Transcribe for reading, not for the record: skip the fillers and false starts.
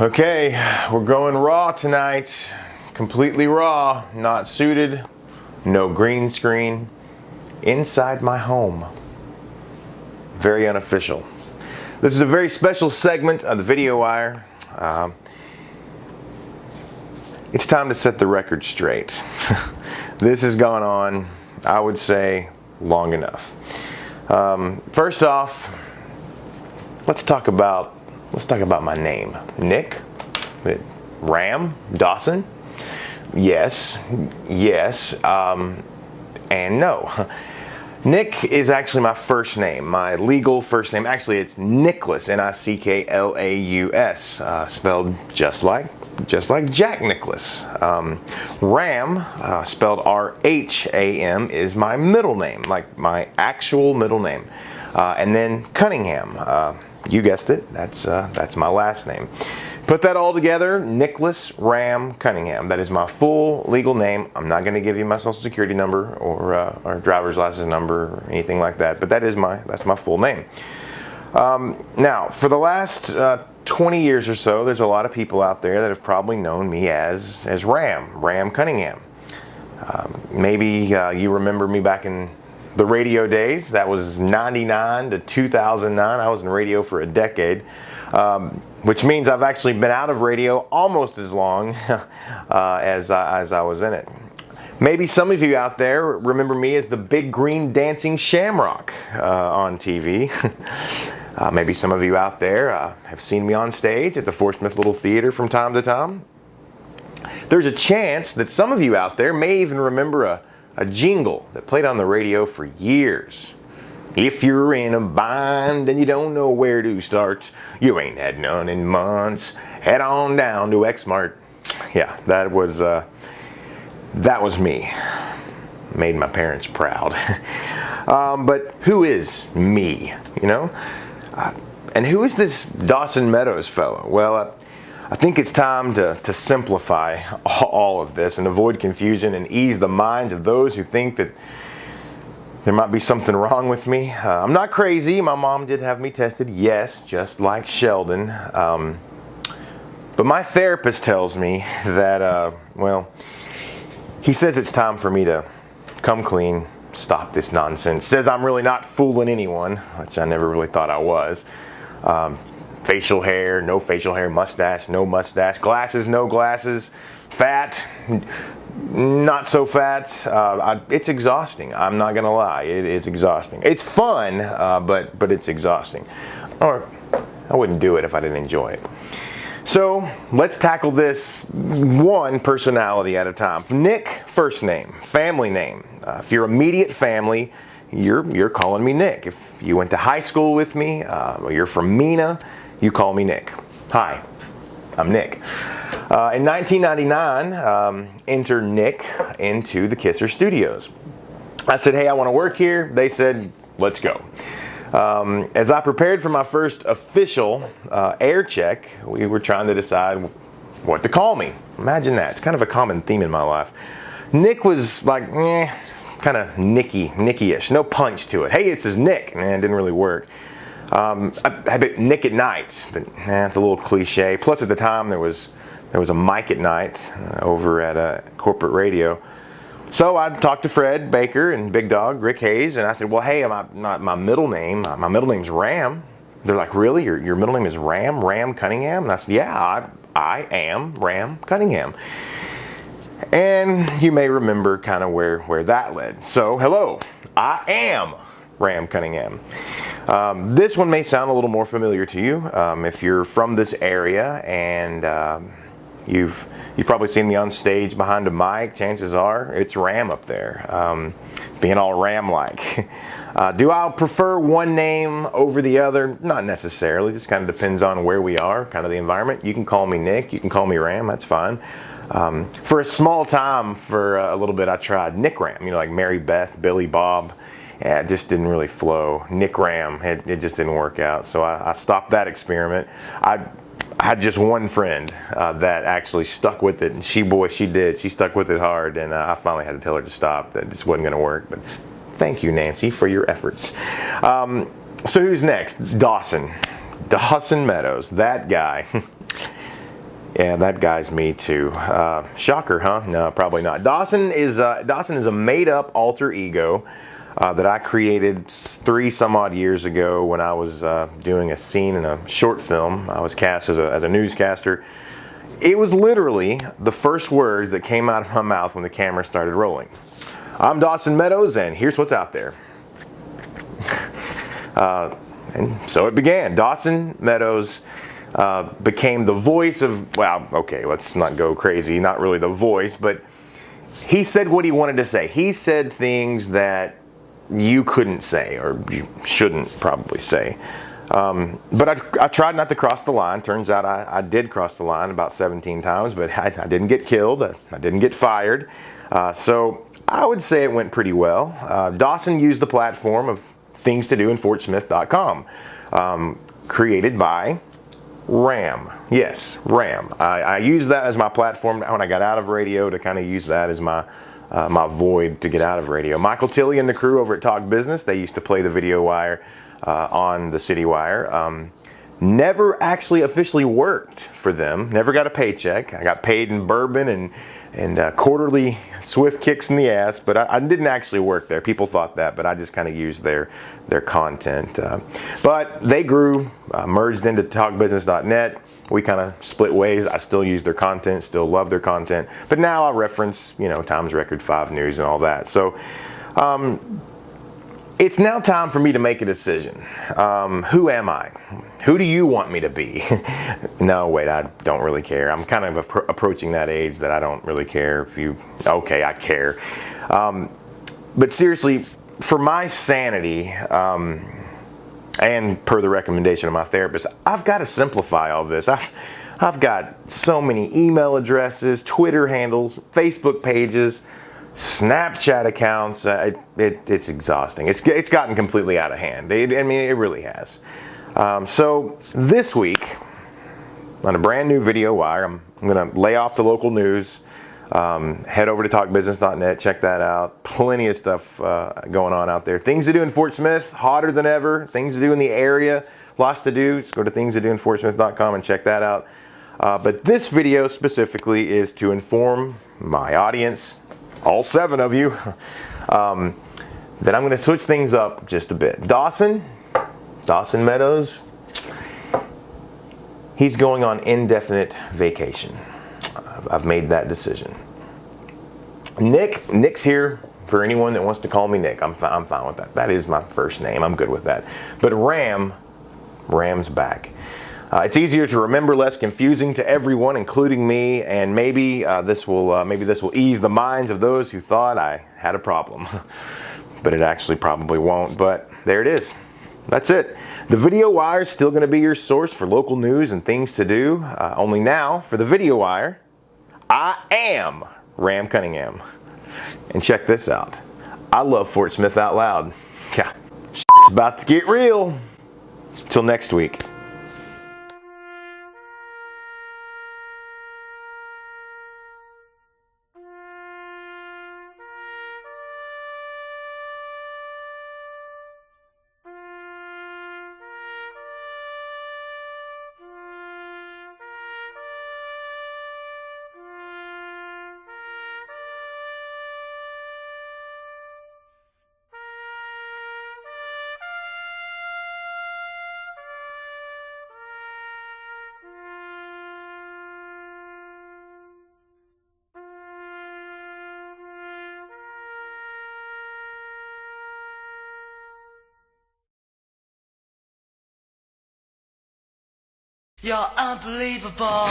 Okay, we're going raw tonight. Completely raw, not suited, no green screen, inside my home. Very unofficial. This is a very special segment of the Video Wire. It's time to set the record straight. This has gone on, I would say, long enough. First off, let's talk about my name. Nick, Rham, Dawson. Yes, and no. Nick is actually my first name, my legal first name. Actually, it's Nicholas, Nicklaus, spelled just like Jack Nicholas. Rham, spelled R-H-A-M, is my middle name, like my actual middle name. And then Cunningham, you guessed it, that's my last name. Put that all together, Nicholas Rham Cunningham. That is my full legal name. I'm not going to give you my social security number or driver's license number or anything like that, but that's my full name. Now, for the last 20 years or so, there's a lot of people out there that have probably known me as Rham Cunningham. Maybe you remember me back in the radio days. That was 99 to 2009. I was in radio for a decade, which means I've actually been out of radio almost as long as I was in it. Maybe some of you out there remember me as the big green dancing shamrock on TV. Maybe some of you out there have seen me on stage at the Fort Smith Little Theater from time to time. There's a chance that some of you out there may even remember a jingle that played on the radio for years. If you're in a bind and you don't know where to start, you ain't had none in months, head on down to X-Mart. Yeah, that was me. Made my parents proud. But who is me, you know? And who is this Dawson Meadows fellow? Well, I think it's time to simplify all of this and avoid confusion and ease the minds of those who think that there might be something wrong with me. I'm not crazy. My mom did have me tested, yes, just like Sheldon. But my therapist tells me that, he says it's time for me to come clean, stop this nonsense. Says I'm really not fooling anyone, which I never really thought I was. Facial hair, no facial hair, mustache, no mustache, glasses, no glasses, fat, not so fat. It's exhausting. I'm not gonna lie, it is exhausting. It's fun, but it's exhausting. Or I wouldn't do it if I didn't enjoy it. So let's tackle this one personality at a time. Nick, first name, family name. If you're immediate family, you're calling me Nick. If you went to high school with me, or you're from Mena, you call me Nick. Hi, I'm Nick. In 1999, entered Nick into the Kisser Studios. I said, hey, I want to work here. They said, let's go. As I prepared for my first official air check, we were trying to decide what to call me. Imagine that. It's kind of a common theme in my life. Nick was like, kind of Nicky-ish. No punch to it. Hey, it says Nick. It didn't really work. I bet Nick at Night, but it's a little cliche. Plus, at the time, there was a Mike at Night over at corporate radio. So I talked to Fred Baker and Big Dog Rick Hayes, and I said, well, hey, my middle name's Rham. They're like, really? Your middle name is Rham Cunningham? And I said, yeah, I am Rham Cunningham. And you may remember kind of where that led. So, hello, I am Rham Cunningham. This one may sound a little more familiar to you if you're from this area and you've probably seen me on stage behind a mic. Chances are it's Rham up there, being all Rham-like. Do I prefer one name over the other? Not necessarily. Just kind of depends on where we are, kind of the environment. You can call me Nick. You can call me Rham. That's fine. For a small time, for a little bit, I tried Nick Rham. You know, like Mary Beth, Billy Bob. Yeah, it just didn't really flow. Nick Rham, it just didn't work out. So I stopped that experiment. I had just one friend that actually stuck with it, and she did. She stuck with it hard, and I finally had to tell her to stop. That this wasn't going to work. But thank you, Nancy, for your efforts. So who's next? Dawson Meadows, that guy. Yeah, that guy's me too. Shocker, huh? No, probably not. Dawson is a made-up alter ego that I created 3 some odd years ago when I was doing a scene in a short film. I was cast as a newscaster. It was literally the first words that came out of my mouth when the camera started rolling. I'm Dawson Meadows, and here's what's out there. And so it began. Dawson Meadows became the voice of, well, okay, let's not go crazy, not really the voice, but he said what he wanted to say. He said things that you couldn't say, or you shouldn't probably say. But I tried not to cross the line. Turns out I did cross the line about 17 times, but I didn't get killed. I didn't get fired. So I would say it went pretty well. Dawson used the platform of things to do in FortSmith.com, created by Rham. Yes, Rham. I used that as my platform when I got out of radio, to kind of use that as my void to get out of radio. Michael Tilley and the crew over at Talk Business, they used to play the video wire on the City Wire. Never actually officially worked for them. Never got a paycheck. I got paid in bourbon and quarterly swift kicks in the ass, but I didn't actually work there. People thought that, but I just kind of used their content. But they grew, merged into talkbusiness.net. We kind of split ways. I still use their content, still love their content, but now I reference, Times Record 5 News and all that. So it's now time for me to make a decision. Who am I? Who do you want me to be? No, wait, I don't really care. I'm kind of approaching that age that I don't really care okay, I care. But seriously, for my sanity, and per the recommendation of my therapist, I've got to simplify all this. I've got so many email addresses, Twitter handles, Facebook pages, Snapchat accounts. It's exhausting. It's gotten completely out of hand. It really has. So this week, on a brand new video wire, I'm going to lay off the local news, head over to talkbusiness.net, check that out. Plenty of stuff going on out there. Things to do in Fort Smith, hotter than ever. Things to do in the area, lots to do. Just go to thingstodoinfortsmith.com and check that out. But this video specifically is to inform my audience, all 7 of you, that I'm going to switch things up just a bit. Dawson Meadows, he's going on indefinite vacation. I've made that decision. Nick's here for anyone that wants to call me Nick. I'm fine with that. That is my first name. I'm good with that. But Rham's back. It's easier to remember, less confusing to everyone, including me, and maybe this will ease the minds of those who thought I had a problem. But it actually probably won't. But there it is. That's it. The Video Wire is still going to be your source for local news and things to do. Only now, for the Video Wire, I am Rham Cunningham. And check this out. I love Fort Smith out loud. Yeah, it's about to get real. Till next week. You're unbelievable.